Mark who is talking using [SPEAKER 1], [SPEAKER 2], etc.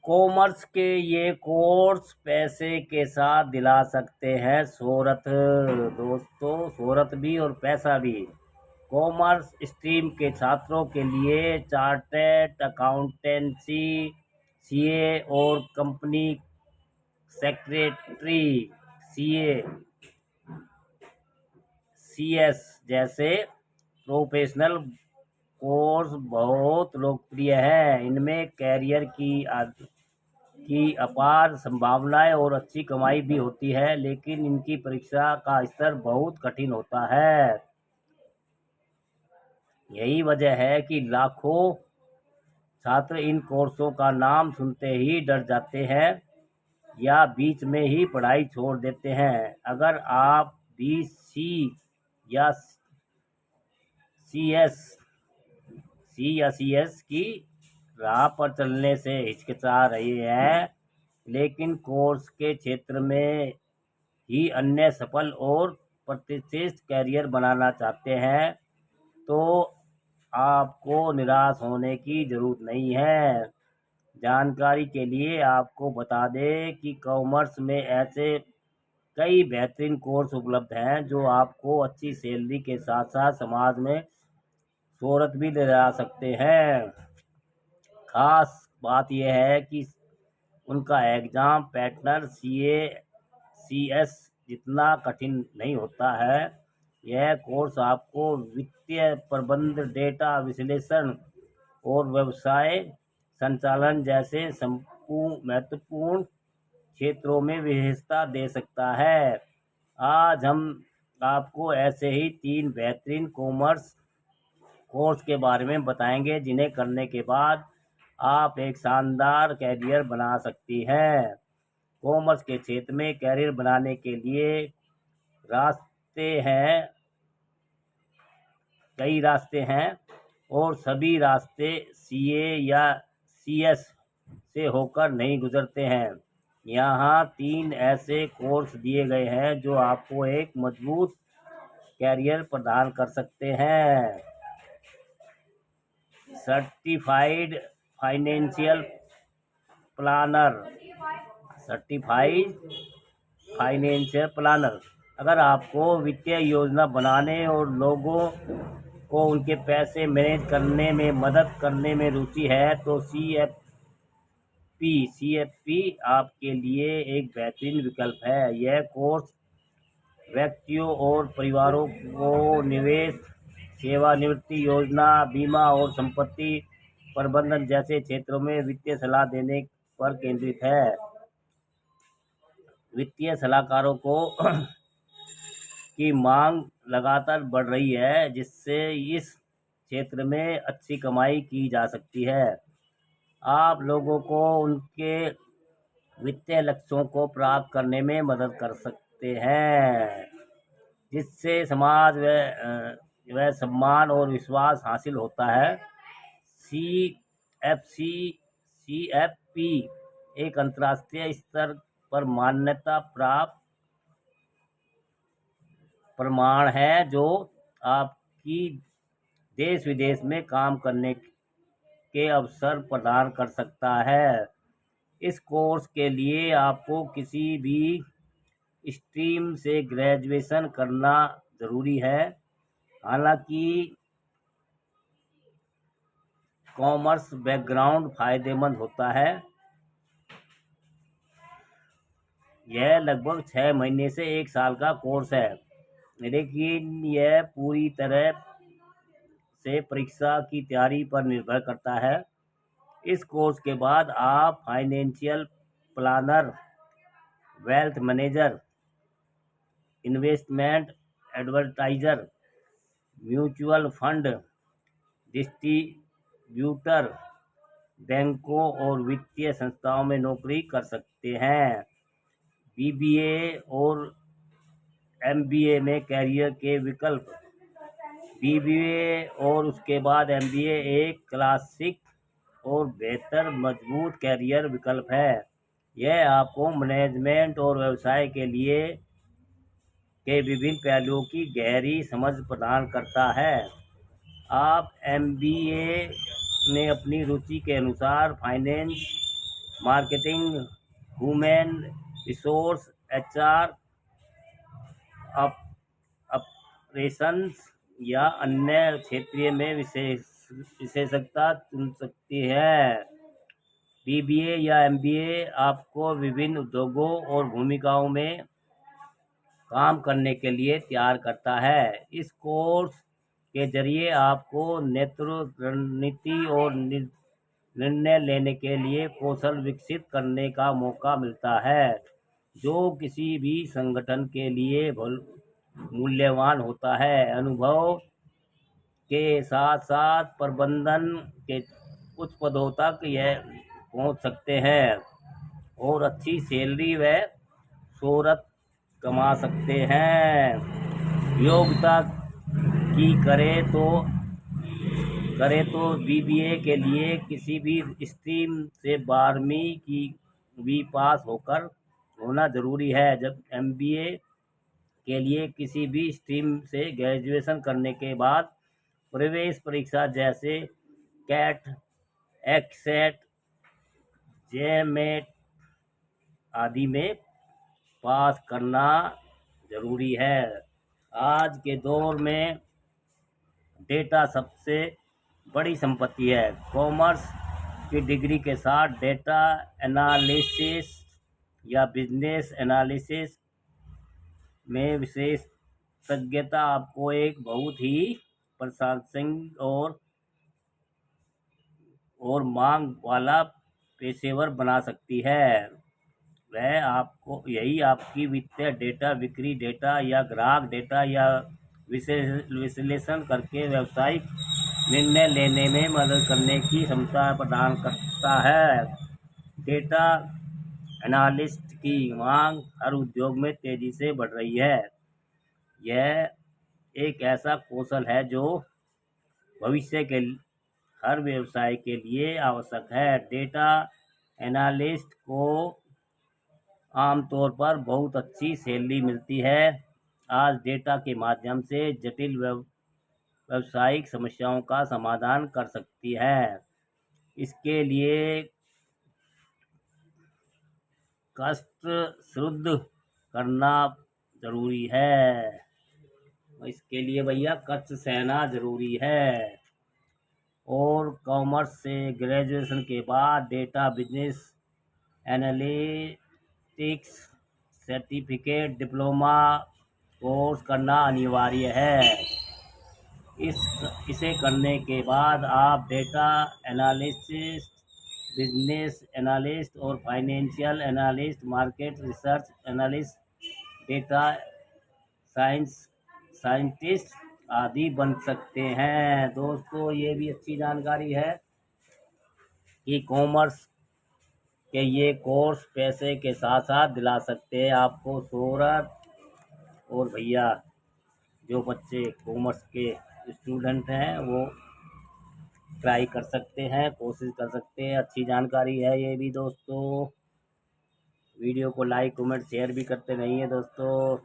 [SPEAKER 1] Commerce के ये course पैसे के साथ दिला सकते हैं शोहरत। दोस्तों, शोहरत भी और पैसा भी। कॉमर्स स्ट्रीम के छात्रों के लिए चार्टर्ड अकाउंटेंसी, सीए और कंपनी सेक्रेटरी, सीए, सीएस जैसे प्रोफेशनल कोर्स बहुत लोकप्रिय है। इनमें कैरियर की अपार संभावनाएं और अच्छी कमाई भी होती है, लेकिन इनकी परीक्षा का स्तर बहुत कठिन होता है। यही वजह है कि लाखों छात्र इन कोर्सों का नाम सुनते ही डर जाते हैं या बीच में ही पढ़ाई छोड़ देते हैं। अगर आप बीसी या सीएस सी या सीएस की राह पर चलने से हिचकिचा रही है, लेकिन कोर्स के क्षेत्र में ही अन्य सफल और प्रतिष्ठित कैरियर बनाना चाहते हैं, तो आपको निराश होने की ज़रूरत नहीं है। जानकारी के लिए आपको बता दें कि कॉमर्स में ऐसे कई बेहतरीन कोर्स उपलब्ध हैं जो आपको अच्छी सैलरी के साथ साथ समाज में शोहरत भी दिला सकते हैं। खास बात यह है कि उनका एग्ज़ाम पैटर्न सीए सीएस जितना कठिन नहीं होता है। यह कोर्स आपको वित्तीय प्रबंधन, डेटा विश्लेषण और व्यवसाय संचालन जैसे महत्वपूर्ण क्षेत्रों में विशेषता दे सकता है। आज हम आपको ऐसे ही 3 बेहतरीन कॉमर्स कोर्स के बारे में बताएंगे जिन्हें करने के बाद आप एक शानदार कैरियर बना सकती हैं। कॉमर्स के क्षेत्र में कैरियर बनाने के लिए रास्ते हैं, कई रास्ते हैं, और सभी रास्ते सीए या सीएस से होकर नहीं गुजरते हैं। यहाँ 3 ऐसे कोर्स दिए गए हैं जो आपको एक मजबूत कैरियर प्रदान कर सकते हैं। Certified financial planner. Certified financial planner. अगर आपको वित्तीय योजना बनाने और लोगों को उनके पैसे मैनेज करने में मदद करने में रुचि है, तो सीएफपी आपके लिए एक बेहतरीन विकल्प है। यह कोर्स व्यक्तियों और परिवारों को निवेश, सेवानिवृत्ति योजना, बीमा और संपत्ति प्रबंधन जैसे क्षेत्रों में वित्तीय सलाह देने पर केंद्रित है। वित्तीय सलाहकारों को की मांग लगातार बढ़ रही है, जिससे इस क्षेत्र में अच्छी कमाई की जा सकती है। आप लोगों को उनके वित्तीय लक्ष्यों को प्राप्त करने में मदद कर सकते हैं, जिससे समाज व सम्मान और विश्वास हासिल होता है। सीएफपी एक अंतर्राष्ट्रीय स्तर पर मान्यता प्राप्त प्रमाण है जो आपकी देश विदेश में काम करने के अवसर प्रदान कर सकता है। इस कोर्स के लिए आपको किसी भी स्ट्रीम से ग्रेजुएशन करना ज़रूरी है। हालांकि कॉमर्स बैकग्राउंड फ़ायदेमंद होता है। यह लगभग 6 महीने से 1 साल का कोर्स है, लेकिन यह पूरी तरह से परीक्षा की तैयारी पर निर्भर करता है। इस कोर्स के बाद आप financial planner, wealth manager, investment advisor, mutual fund distributor, बैंकों और वित्तीय संस्थाओं में नौकरी कर सकते हैं। बीबीए और एमबीए में कैरियर के विकल्प। बीबीए और उसके बाद एमबीए एक क्लासिक और बेहतर मजबूत कैरियर विकल्प है। यह आपको मैनेजमेंट और व्यवसाय के विभिन्न पहलुओं की गहरी समझ प्रदान करता है। आप एमबीए में अपनी रुचि के अनुसार finance marketing, human resource, HR, operations या अन्य क्षेत्रीय में विशेषज्ञता चुन सकती है। बीबीए या एमबीए आपको विभिन्न उद्योगों और भूमिकाओं में काम करने के लिए तैयार करता है। इस कोर्स के जरिए आपको नेतृत्व, रणनीति और निर्णय लेने के लिए कौशल विकसित करने का मौका मिलता है, जो किसी भी संगठन के लिए मूल्यवान होता है। अनुभव के साथ साथ प्रबंधन के उच्च पदों तक यह पहुंच सकते हैं और अच्छी सैलरी व शोहरत कमा सकते हैं। योग्यता की करें तो बीबीए के लिए किसी भी स्ट्रीम से 12वीं की भी पास होना जरूरी है, जब एमबीए के लिए किसी भी स्ट्रीम से ग्रेजुएशन करने के बाद प्रवेश परीक्षा जैसे कैट, एक्सेट, जेमेट आदि में पास करना जरूरी है। आज के दौर में डेटा सबसे बड़ी संपत्ति है। कॉमर्स की डिग्री के साथ डेटा एनालिसिस या बिजनेस एनालिसिस में विशेषज्ञता आपको एक बहुत ही प्रशंसनीय और मांग वाला पेशेवर बना सकती है। यही आपकी वित्तीय डेटा, बिक्री डेटा या ग्राहक डेटा या विश्लेषण करके व्यावसायिक निर्णय लेने में मदद करने की क्षमता प्रदान करता है। डेटा एनालिस्ट की मांग हर उद्योग में तेजी से बढ़ रही है। यह एक ऐसा कौशल है जो भविष्य के हर व्यवसाय के लिए आवश्यक है। डेटा एनालिस्ट को आमतौर पर बहुत अच्छी सैलरी मिलती है। आज डेटा के माध्यम से जटिल व्यावसायिक समस्याओं का समाधान कर सकती है। इसके लिए कष्ट शुद्ध करना जरूरी है। इसके लिए भैया कष्ट सहना जरूरी है। और कॉमर्स से ग्रेजुएशन के बाद data business analytics certificate diploma course करना अनिवार्य है। इसे करने के बाद आप डेटा एनालिस्ट, बिजनेस एनालिस्ट और financial analyst, market research analyst, data scientist आदि बन सकते हैं। दोस्तों, ये भी अच्छी जानकारी है कि कॉमर्स के ये कोर्स पैसे के साथ साथ दिला सकते हैं आपको शोहरत। और भैया, जो बच्चे कॉमर्स के स्टूडेंट हैं वो ट्राई कर सकते हैं, कोशिश कर सकते हैं। अच्छी जानकारी है ये भी दोस्तों। वीडियो को लाइक, कमेंट, शेयर भी करते रहिए दोस्तों।